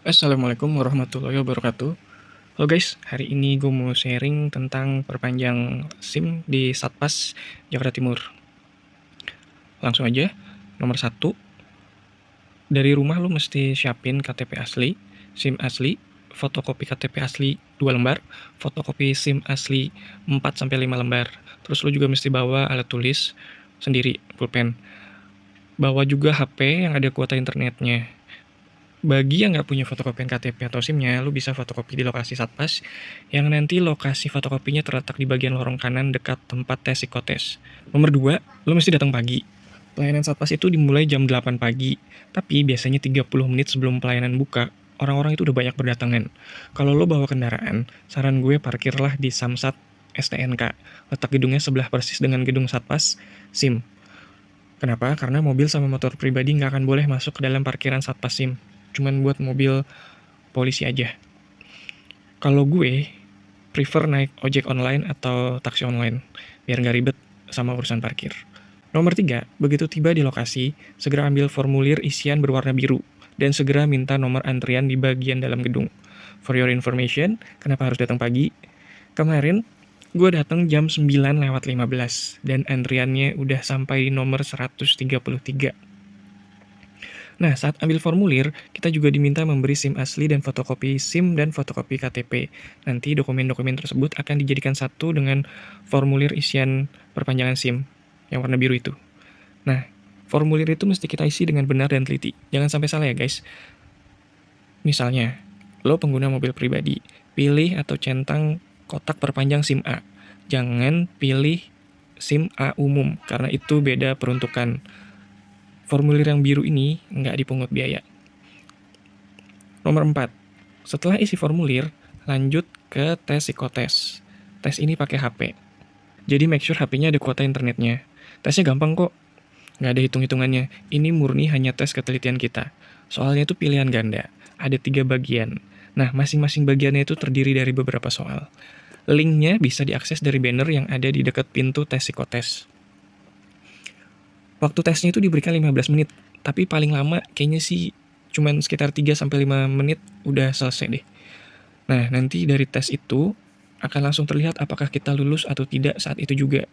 Assalamualaikum warahmatullahi wabarakatuh. Halo guys, hari ini gue mau sharing tentang perpanjang SIM di Satpas Jakarta Timur. Langsung aja, nomor satu, dari rumah lu mesti siapin KTP asli, SIM asli, fotokopi KTP asli 2 lembar, fotokopi SIM asli 4-5 lembar. Terus lu juga mesti bawa alat tulis sendiri, pulpen. Bawa juga HP yang ada kuota internetnya. Bagi yang nggak punya fotokopian KTP atau SIM-nya, lu bisa fotokopi di lokasi Satpas, yang nanti lokasi fotokopinya terletak di bagian lorong kanan dekat tempat tes psikotes. Nomor 2, lu mesti datang pagi. Pelayanan Satpas itu dimulai jam 8 pagi, tapi biasanya 30 menit sebelum pelayanan buka, orang-orang itu udah banyak berdatangan. Kalau lo bawa kendaraan, saran gue parkirlah di Samsat STNK. Letak gedungnya sebelah persis dengan gedung Satpas SIM. Kenapa? Karena mobil sama motor pribadi nggak akan boleh masuk ke dalam parkiran Satpas SIM. Cuman buat mobil polisi aja. Kalau gue prefer naik ojek online atau taksi online, biar nggak ribet sama urusan parkir. Nomor 3, begitu tiba di lokasi, segera ambil formulir isian berwarna biru, dan segera minta nomor antrian di bagian dalam gedung. For your information, kenapa harus datang pagi? Kemarin, gue datang jam 9:15, dan antriannya udah sampai di nomor 133. Nah, saat ambil formulir, kita juga diminta memberi SIM asli dan fotokopi SIM dan fotokopi KTP. Nanti dokumen-dokumen tersebut akan dijadikan satu dengan formulir isian perpanjangan SIM yang warna biru itu. Nah, formulir itu mesti kita isi dengan benar dan teliti. Jangan sampai salah ya guys. Misalnya, lo pengguna mobil pribadi, pilih atau centang kotak perpanjang SIM A. Jangan pilih SIM A umum, karena itu beda peruntukan. Formulir yang biru ini nggak dipungut biaya. Nomor 4, setelah isi formulir, lanjut ke tes psikotes. Tes ini pakai HP. Jadi make sure HP-nya ada kuota internetnya. Tesnya gampang kok, nggak ada hitung-hitungannya. Ini murni hanya tes ketelitian kita. Soalnya itu pilihan ganda, ada 3 bagian. Nah, masing-masing bagiannya itu terdiri dari beberapa soal. Linknya bisa diakses dari banner yang ada di dekat pintu tes psikotes. Waktu tesnya itu diberikan 15 menit, tapi paling lama kayaknya sih cuman sekitar 3-5 menit udah selesai deh. Nah, nanti dari tes itu akan langsung terlihat apakah kita lulus atau tidak saat itu juga.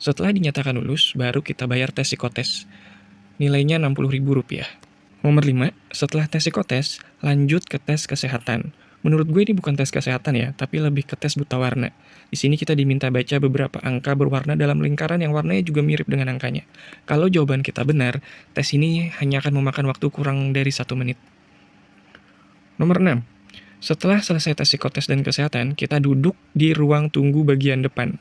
Setelah dinyatakan lulus, baru kita bayar tes psikotes. Nilainya Rp60.000. Nomor 5, setelah tes psikotes, lanjut ke tes kesehatan. Menurut gue ini bukan tes kesehatan ya, tapi lebih ke tes buta warna. Di sini kita diminta baca beberapa angka berwarna dalam lingkaran yang warnanya juga mirip dengan angkanya. Kalau jawaban kita benar, tes ini hanya akan memakan waktu kurang dari 1 menit. Nomor 6, setelah selesai tes psikotes dan kesehatan, kita duduk di ruang tunggu bagian depan.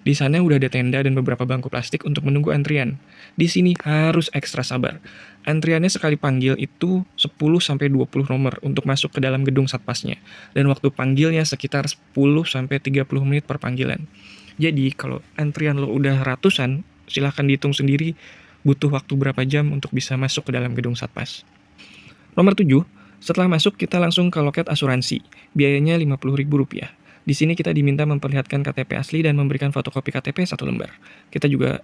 Di sana udah ada tenda dan beberapa bangku plastik untuk menunggu antrian. Di sini harus ekstra sabar. Antriannya sekali panggil itu 10-20 nomor untuk masuk ke dalam gedung satpasnya. Dan waktu panggilnya sekitar 10-30 menit per panggilan. Jadi kalau antrian lo udah ratusan, silahkan dihitung sendiri butuh waktu berapa jam untuk bisa masuk ke dalam gedung satpas. Nomor 7, setelah masuk kita langsung ke loket asuransi. Biayanya Rp50.000. Di sini kita diminta memperlihatkan KTP asli dan memberikan fotokopi KTP 1 lembar. Kita juga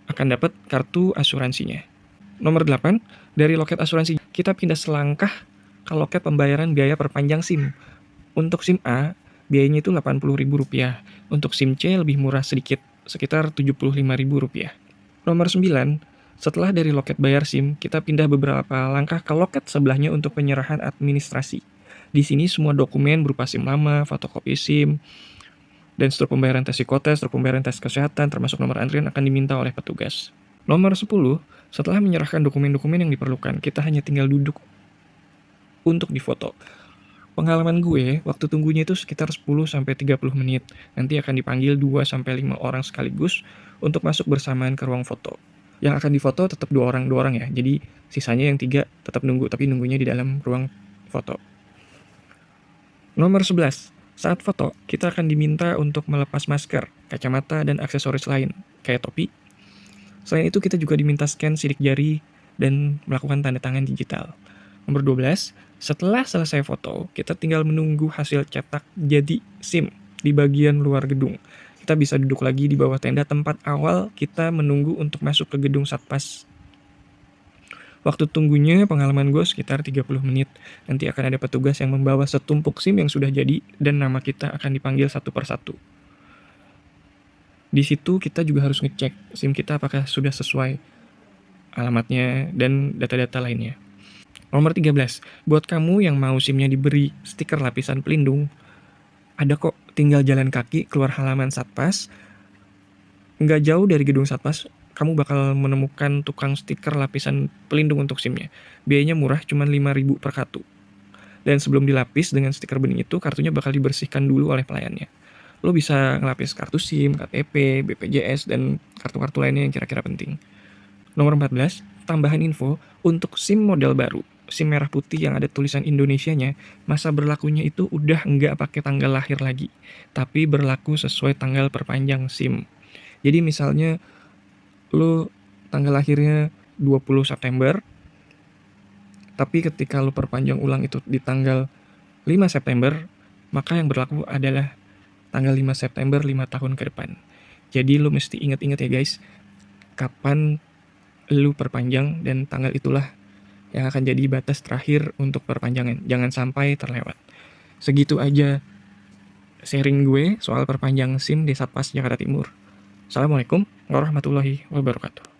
akan dapat kartu asuransinya. Nomor 8, dari loket asuransi kita pindah selangkah ke loket pembayaran biaya perpanjang SIM. Untuk SIM A, biayanya itu Rp80.000. Untuk SIM C lebih murah sedikit, sekitar Rp75.000. Nomor 9, setelah dari loket bayar SIM, kita pindah beberapa langkah ke loket sebelahnya untuk penyerahan administrasi. Di sini semua dokumen berupa SIM lama, fotokopi SIM, dan struktur pembayaran tes psikotes, struktur pembayaran tes kesehatan, termasuk nomor antrian akan diminta oleh petugas. Nomor 10, setelah menyerahkan dokumen-dokumen yang diperlukan, kita hanya tinggal duduk untuk difoto. Pengalaman gue, waktu tunggunya itu sekitar 10-30 menit. Nanti akan dipanggil 2-5 orang sekaligus untuk masuk bersamaan ke ruang foto. Yang akan difoto tetap 2 orang ya. Jadi sisanya yang 3 tetap nunggu, tapi nunggunya di dalam ruang foto. Nomor 11, saat foto, kita akan diminta untuk melepas masker, kacamata, dan aksesoris lain, kayak topi. Selain itu, kita juga diminta scan sidik jari dan melakukan tanda tangan digital. Nomor 12, setelah selesai foto, kita tinggal menunggu hasil cetak jadi SIM di bagian luar gedung. Kita bisa duduk lagi di bawah tenda tempat awal kita menunggu untuk masuk ke gedung Satpas. Waktu tunggunya pengalaman gue sekitar 30 menit. Nanti akan ada petugas yang membawa setumpuk SIM yang sudah jadi dan nama kita akan dipanggil satu persatu. Di situ kita juga harus ngecek SIM kita apakah sudah sesuai alamatnya dan data-data lainnya. Nomor 13, buat kamu yang mau SIM-nya diberi stiker lapisan pelindung, ada kok, tinggal jalan kaki keluar halaman Satpas. Nggak jauh dari gedung Satpas, kamu bakal menemukan tukang stiker lapisan pelindung untuk SIM-nya. Biayanya murah, cuma 5.000 per kartu. Dan sebelum dilapis dengan stiker bening itu, kartunya bakal dibersihkan dulu oleh pelayannya. Lo bisa ngelapis kartu SIM, KTP, BPJS, dan kartu-kartu lainnya yang kira-kira penting. Nomor 14, tambahan info, untuk SIM model baru, SIM merah putih yang ada tulisan Indonesianya, masa berlakunya itu udah nggak pakai tanggal lahir lagi, tapi berlaku sesuai tanggal perpanjang SIM. Jadi misalnya lo tanggal lahirnya 20 September, tapi ketika lo perpanjang ulang itu di tanggal 5 September, maka yang berlaku adalah tanggal 5 September 5 tahun ke depan. Jadi lo mesti ingat-ingat ya guys, kapan lo perpanjang dan tanggal itulah yang akan jadi batas terakhir untuk perpanjangan. Jangan sampai terlewat. Segitu aja sharing gue soal perpanjang SIM di Satpas Jakarta Timur. Assalamualaikum warahmatullahi wabarakatuh.